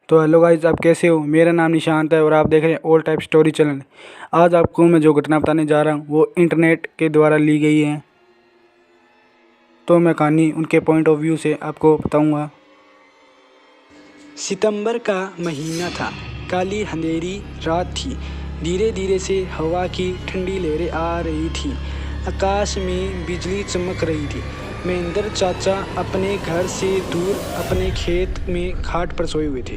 तो hello guys, आप कैसे हो। मेरा नाम निशांत है और आप देख रहे हैं ऑल टाइप स्टोरी चैनल। आज आपको मैं जो घटना बताने जा रहा हूँ वो इंटरनेट के द्वारा ली गई है। तो मैं कहानी उनके पॉइंट ऑफ व्यू से आपको बताऊंगा। सितंबर का महीना था। काली अंधेरी रात थी। धीरे धीरे से हवा की ठंडी लहरें आ रही थी। आकाश में बिजली चमक रही थी। महेंद्र चाचा अपने घर से दूर अपने खेत में खाट पर सोए हुए थे।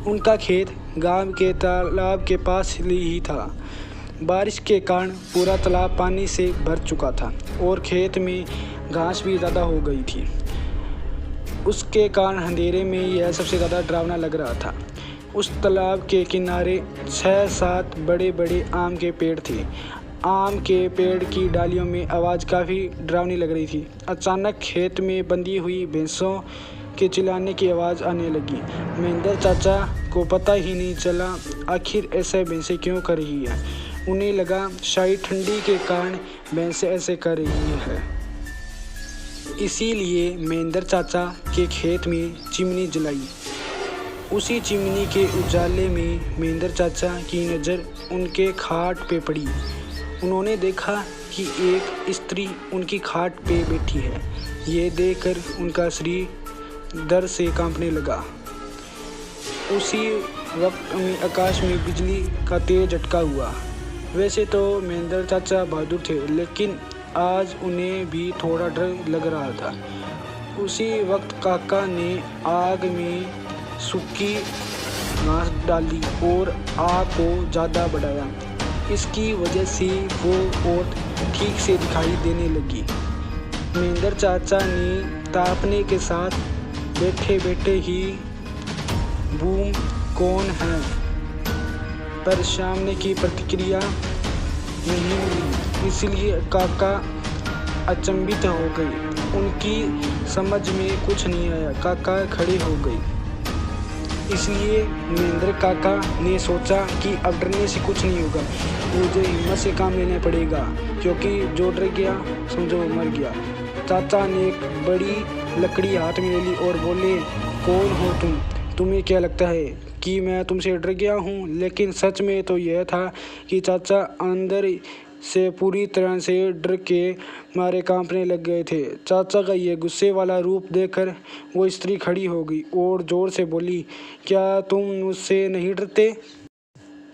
उनका खेत गांव के तालाब के पास ही था। बारिश के कारण पूरा तालाब पानी से भर चुका था और खेत में घास भी ज़्यादा हो गई थी। उसके कारण अंधेरे में यह सबसे ज़्यादा डरावना लग रहा था। उस तालाब के किनारे 6-7 बड़े बड़े आम के पेड़ थे। आम के पेड़ की डालियों में आवाज़ काफ़ी डरावनी लग रही थी। अचानक खेत में बंधी हुई भैंसों के चिल्लाने की आवाज़ आने लगी। महेंद्र चाचा को पता ही नहीं चला आखिर ऐसे भैंसें क्यों कर रही है। उन्हें लगा शायद ठंडी के कारण भैंसें ऐसे कर रही है। इसीलिए महेंद्र चाचा के खेत में चिमनी जलाई। उसी चिमनी के उजाले में महेंद्र चाचा की नज़र उनके खाट पे पड़ी। उन्होंने देखा कि एक स्त्री उनकी खाट पे बैठी है। ये देखकर उनका शरीर डर से कांपने लगा। उसी वक्त में आकाश में बिजली का तेज झटका हुआ। वैसे तो महेंद्र चाचा बहादुर थे, लेकिन आज उन्हें भी थोड़ा डर लग रहा था। उसी वक्त काका ने आग में सूखी घास डाली और आग को ज़्यादा बढ़ाया। इसकी वजह से वो ओट ठीक से दिखाई देने लगी। महेंद्र चाचा ने तापने के साथ बैठे बैठे ही बूम कौन है पर सामने की प्रतिक्रिया नहीं मिली। इसलिए काका अचंभित हो गए। उनकी समझ में कुछ नहीं आया। काका खड़े हो गए। इसलिए महेंद्र काका ने सोचा कि अब डरने से कुछ नहीं होगा, मुझे हिम्मत से काम लेना पड़ेगा, क्योंकि जो डर गया समझो मर गया। चाचा ने एक बड़ी लकड़ी हाथ में ले ली और बोले, कौन हो तुम? तुम्हें क्या लगता है कि मैं तुमसे डर गया हूँ? लेकिन सच में तो यह था कि चाचा अंदर से पूरी तरह से डर के मारे कांपने लग गए थे। चाचा का ये गुस्से वाला रूप देखकर वो स्त्री खड़ी हो गई और जोर से बोली, क्या तुम मुझसे नहीं डरते?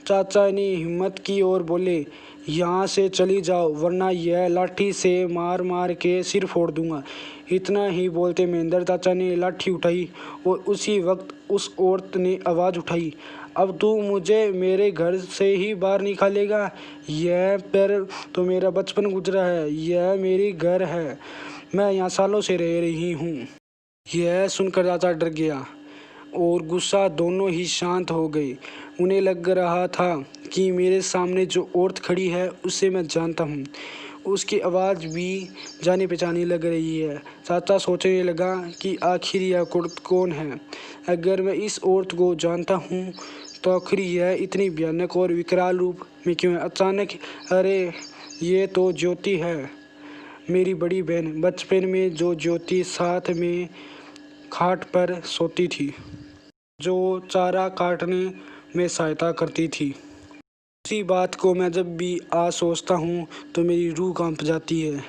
चाचा ने हिम्मत की और बोले, यहाँ से चली जाओ वरना यह लाठी से मार मार के सिर फोड़ दूंगा। इतना ही बोलते महेंद्र चाचा ने लाठी उठाई और उसी वक्त उस औरत ने आवाज़ उठाई, अब तू मुझे मेरे घर से ही बाहर निकालेगा? यह पर तो मेरा बचपन गुजरा है। यह मेरी घर है। मैं यहाँ सालों से रह रही हूँ। यह सुनकर चाचा डर गया और गुस्सा दोनों ही शांत हो गए। उन्हें लग रहा था कि मेरे सामने जो औरत खड़ी है उसे मैं जानता हूँ। उसकी आवाज़ भी जानी पहचानी लग रही है। चाचा सोचने लगा कि आखिर यह औरत कौन है। अगर मैं इस औरत को जानता हूँ तो आखिर यह इतनी भयानक और विकराल रूप में क्यों है? अचानक अरे ये तो ज्योति है, मेरी बड़ी बहन। बचपन में जो ज्योति साथ में खाट पर सोती थी, जो चारा काटने में सहायता करती थी। उसी बात को मैं जब भी आज सोचता हूँ तो मेरी रूह कांप जाती है।